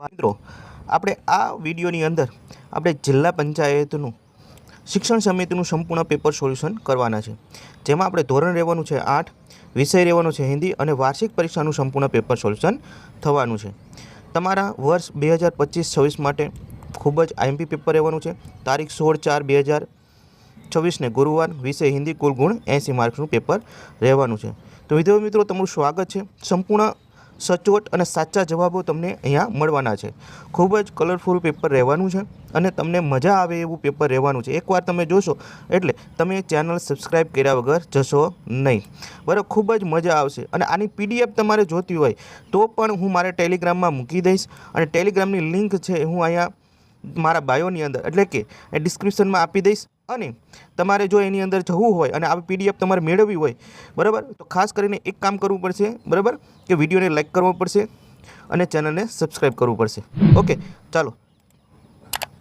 મિત્રો આપણે આ વિડીયોની અંદર આપણે જિલ્લા પંચાયતનું શિક્ષણ સમિતિનું સંપૂર્ણ પેપર સોલ્યુશન કરવાના છે, જેમાં આપણે ધોરણ રહેવાનું છે 8, વિષય રહેવાનો છે હિન્દી અને વાર્ષિક પરીક્ષાનું સંપૂર્ણ પેપર સોલ્યુશન થવાનું છે. તમારા વર્ષ 2025-26 માટે ખૂબ જ આઈએમપી પેપર રહેવાનું છે. તારીખ 16/4/2024 ને ગુરુવાર, વિષય હિન્દી, કુલ ગુણ 80 માર્ક્સનું પેપર રહેવાનું છે. તો વિદ્યાર્થી મિત્રો, તમારું સ્વાગત છે. સંપૂર્ણ સચોટ અને સાચા જવાબો તમને અહીંયા મળવાના છે. ખૂબ જ કલરફુલ પેપર રહેવાનું છે અને તમને મજા આવે એવું પેપર રહેવાનું છે. એકવાર તમે જોશો એટલે તમે ચેનલ સબસ્ક્રાઈબ કર્યા વગર જશો નહીં, બરાબર. ખૂબ જ મજા આવશે. અને આની પીડીએફ તમારે જોતી હોય તો પણ હું મારા ટેલિગ્રામમાં મૂકી દઈશ, અને ટેલિગ્રામની લિંક છે હું અહીંયા મારા બાયોની અંદર એટલે કે ડિસ્ક્રિપ્શનમાં આપી દઈશ. અને તમારે જો એની અંદર જવું હોય અને આ પીડીએફ તમારે મેળવવી હોય, બરાબર, તો ખાસ કરીને એક કામ કરવું પડશે, બરાબર, કે વિડીયોને લાઈક કરવો પડશે અને ચેનલને સબસ્ક્રાઈબ કરવું પડશે. ઓકે, ચાલો.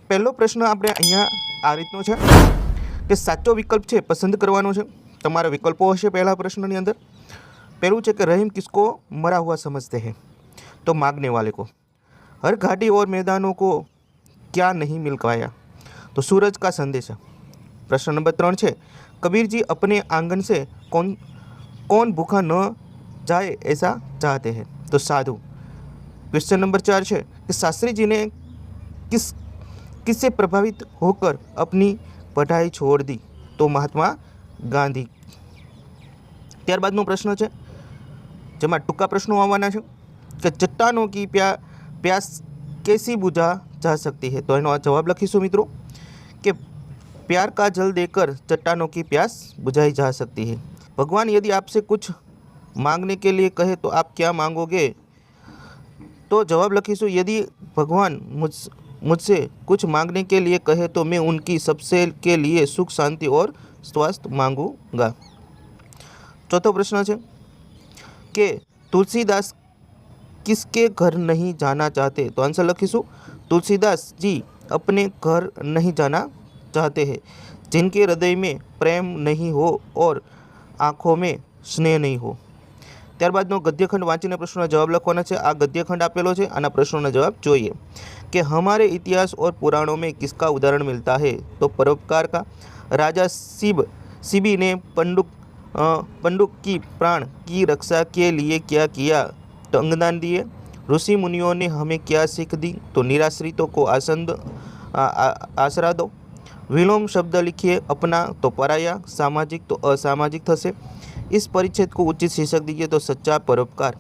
પહેલો પ્રશ્ન આપણે અહીંયા આ રીતનો છે કે સાચો વિકલ્પ છે પસંદ કરવાનો છે. તમારા વિકલ્પો હશે પહેલા પ્રશ્નની અંદર. પહેલું છે કે રहीम किसको मरा हुआ समझते हैं? तो मांगने वाले को. हर घाटी और मैदानों को क्या नहीं मिल पाया? तो सूरज का संदेशा. प्रश्न नंबर 3 है कबीर जी अपने आंगन से कौन भूखा न जाए ऐसा चाहते हैं? तो साधु. क्वेश्चन नंबर 4 है कि शास्त्री जी ने किससे प्रभावित होकर अपनी पढ़ाई छोड़ दी? तो महात्मा गांधी. ત્યારબાદનો પ્રશ્ન છે જેમાં ટૂંકા પ્રશ્નો આવવાના છે કે ચટ્ટાનों की प्यास कैसी बुझा जा सकती है? તો એનો જવાબ લખીશું મિત્રો કે प्यार का जल देकर चट्टानों की प्यास बुझाई जा सकती है. भगवान यदि आपसे कुछ मांगने के लिए कहे तो आप क्या मांगोगे? तो जवाब लखीશું यदि भगवान मुझसे कुछ मांगने के लिए कहे तो मैं उनकी सबसे के लिए सुख, शांति और स्वास्थ्य मांगूंगा. चौथा प्रश्न है कि तुलसीदास किसके घर नहीं जाना चाहते? तो आंसर लखीશું तुलसीदास जी अपने घर नहीं जाना चाहते हैं जिनके हृदय में प्रेम नहीं हो और आँखों में स्नेह नहीं हो. ત્યારબાદનો ગદ્યખંડ વાંચીને પ્રશ્નોના જવાબ લખવાના છે. આ ગદ્યખંડ આપેલો છે, આના પ્રશ્નોના જવાબ જોઈએ કે हमारे इतिहास और पुराणों में किसका उदाहरण मिलता है? तो परोपकार का. राजा शिबी ने पंडुक की प्राण की रक्षा के लिए क्या किया? तो अंगदान दिए. ऋषि मुनियों ने हमें क्या सीख दी? तो निराश्रितों को आसरा दो. विलोम शब्द लिखिए अपना तो पराया, सामाजिक तो असामाजिक थશે. इस परिच्छेद को उचित शीर्षक दीजिए तो सच्चा परोपकार.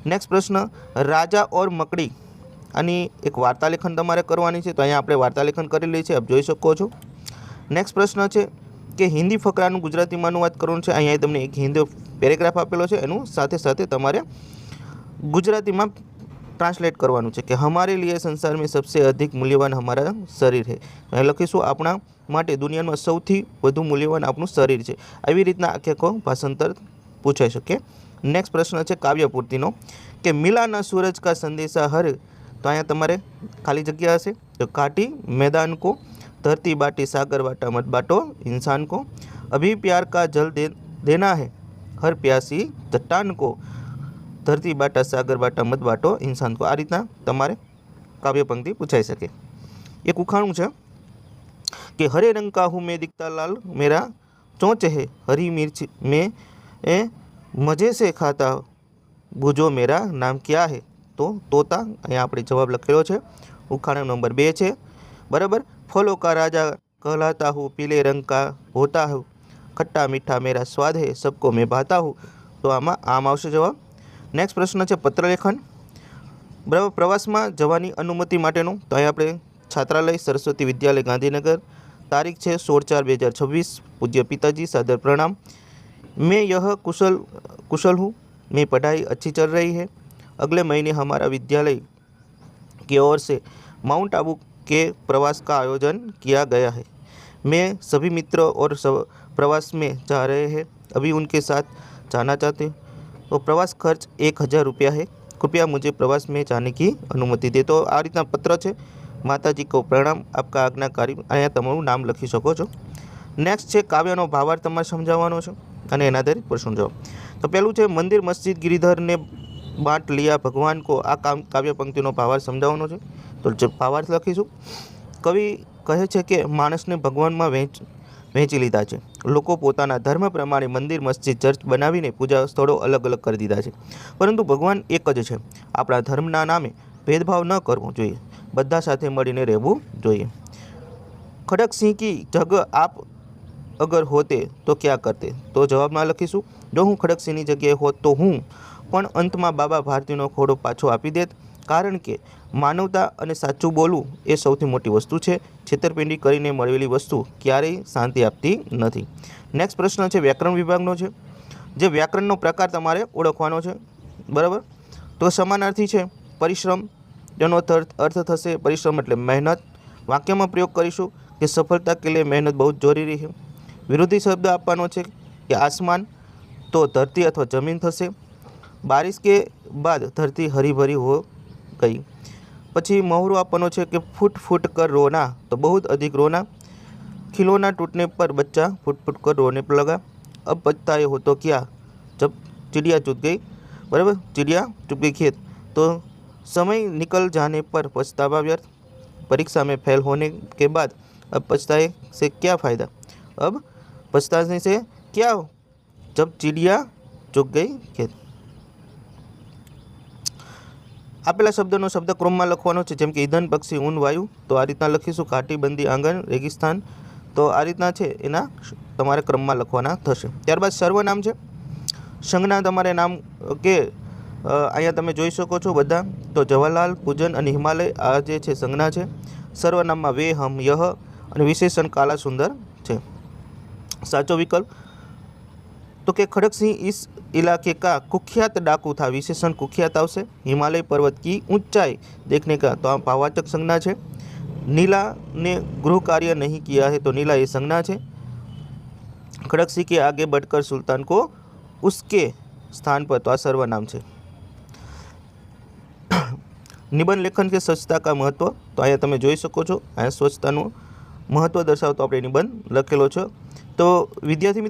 नेक्स्ट प्रश्न राजा और मकड़ी. આની એક વાર્તા લેખન તમારે કરવાની છે, તો અહીંયા આપણે વાર્તા લેખન કરેલી છે, આપ જોઈ શકો છો. નેક્સ્ટ પ્રશ્ન છે કે હિન્દી ફકરાનું ગુજરાતીમાં અનુવાદ કરવાનું છે. અહીંયા તમને એક હિન્દી પેરેગ્રાફ આપેલો છે, એનું સાથે સાથે તમારે ગુજરાતીમાં ટ્રાન્સલેટ કરવાનું છે કે हमारे लिए संसार में सबसे अधिक मूल्यवान हमारा शरीर है. અહીં લખીશું આપણા માટે દુનિયામાં સૌથી વધુ મૂલ્યવાન આપણું શરીર છે. આવી રીતના આખો ભાષાંતર પૂછાઈ શકે. નેક્સ્ટ પ્રશ્ન છે કાવ્યપૂર્તિનો કે મિલાના सूरज का संदेशा हर. તો અહીંયા તમારે ખાલી જગ્યા હશે. તો काटी मैदान को, धरती बाटी सागर बाटा मत बाटो इंसान को, अभी प्यार का जल देना है हर प्यासी चट्टान को, धरती बाटा सागर बाटा मत बाटो इंसान को. આ રીતના તમારે કાવ્ય પંક્તિ પૂછાઈ શકે. એક ઉખાણું છે कि हरे रंग का हूँ मैं दिखता लाल, मेरा चोंच है हरी मिर्च में मजे से खाता, बूझो मेरा नाम क्या है? तो तोता. અહીંયા આપણે જવાબ લખેલો છે. ઉખાણો નંબર 2 છે, બરાબર. फलों का राजा कहलाता हूँ, पीले रंग का होता हूँ, खट्टा मीठा मेरा स्वाद है, सबको मैं भाता हूँ. તો આમાં આમ આવશે જવાબ. નેક્સ્ટ પ્રશ્ન છે પત્રલેખન, બરાબર. પ્રવાસમાં જવાની અનુમતિ માટેનું. તો અહીં આપણે છાત્રાલય સરસ્વતી વિદ્યાલય ગાંધીનગર. तारीख है 16/4/2026. पूज्य पिताजी सादर प्रणाम. मैं यह कुशल हूँ, मेरी पढ़ाई अच्छी चल रही है. अगले महीने हमारा विद्यालय की ओर से माउंट आबू के प्रवास का आयोजन किया गया है. मैं सभी मित्र और प्रवास में जा रहे हैं, अभी उनके साथ जाना चाहते हैं. तो प्रवास खर्च 1000 रुपया है, कृपया मुझे प्रवास में जाने की अनुमति दे. तो आ रीतना पत्र है. माताजी को प्रणाम, आपका आज्ञाकारी. અહીંયા તમારું નામ લખી શકો છો. નેક્સ્ટ છે કાવ્યનો ભાવાર્થ તમારે સમજાવવાનો છે અને એના આધારિત પ્રશ્નો જવાબ. તો પહેલું છે મંદિર મસ્જિદ गिरिधर ने बांट लिया भगवान को। आ काव्य पंक्तिनो भावार्थ समजावવાનો છે। तो जो भावार्थ लखीशुं, कवि कहे छे के माणसने भगवानमां वहेंची लीधा छे। लोको पोताना धर्म प्रमाणे मंदिर, मस्जिद, चर्च बनावीने पूजा स्थळो अलग अलग करी दीधा छे, परंतु भगवान एक ज छे। आपणा धर्मना नामे भेदभाव न करवो जोईए, बधा साथे मळीने रहेवुं जोईए। खड़गसिंह की जगह आप अगर होते तो क्या करते? तो जवाबमां लखीशुं, जो हूँ खड़गसिंहनी जग्याए होत तो हूँ पण अंतमां बाबा भारतीनो खोड़ो पाछो आपी देत, कारण के मानवता अने साचुं बोलवुं ए सौथी मोटी वस्तु छे। छेतरपिंडी करीने मळेली वस्तु क्यारेय शांति आपती नथी। नेक्स्ट प्रश्न छे व्याकरण विभागनो छे। जे व्याकरणनो प्रकार तमारे ओळखवानो छे, बराबर। तो समानार्थी छे परिश्रम, जेनो अर्थ थशे परिश्रम एटले मेहनत। वाक्यमां प्रयोग करीशुं कि सफलता के लिए मेहनत बहुत जरूरी है। विरोधी शब्द आपवानो छे कि आसमान, तो धरती अथवा जमीन थशे। बारिश के बाद धरती हरी भरी हो गई। पछी मुहावरो आपवानो छे कि फूट फूट कर रोना, तो बहुत अधिक रोना। खिलौना टूटने पर बच्चा फूट फूट कर रोने पर लगा। अब पछताए हो तो क्या, जब चिड़िया चुग गई, बराबर, चिड़िया चुग गई खेत। तो समय निकल जाने पर पछतावा व्यर्थ। परीक्षा में फेल होने के बाद अब पछताए से क्या फ़ायदा, अब पछताने से क्या हो, जब चिड़िया चुग गई खेत। आपेला शब्दों शब्दक्रम में लखवानो छे, जेम के ईंधन, पक्षी, ऊन, वायु। तो आ रीतना लखीशुं घाटी, बंदी, आंगण, रेगिस्तान। तो आ रीतना छे एना तमारे क्रम में लखवाना थशे। त्यारबाद सर्वनाम छे। संज्ञा तमारे नाम के अहींया तमे जोई शको छो बधा। तो जवाहरलाल, पूजन अने हिमालय आ जे छे संज्ञा छे। सर्वनाम में वे, हम, यह अने विशेषण काला सुंदर छे। साचो विकल्प तो कि खड़गसिंह इस इलाके का कुख्यात डाकू था, विशेषण कुख्यात आवशे। हिमालय पर्वत की ऊंचाई देखने का, तो आ भाववाचक संज्ञा छे। नीला ने गृह कार्य नहीं किया है, तो नीला ये संज्ञा छे। खड़गसिंह के आगे बढ़कर सुल्तान को उसके स्थान पर, तो आ सर्वनाम छे। निबंध लेखन के स्वच्छता का महत्व, तो अहींया तमे जोई शको छो, अहींया स्वच्छतानुं महत्व दर्शावतो आपणे निबंध लखेलो छे। तो विद्यार्थी मित्रों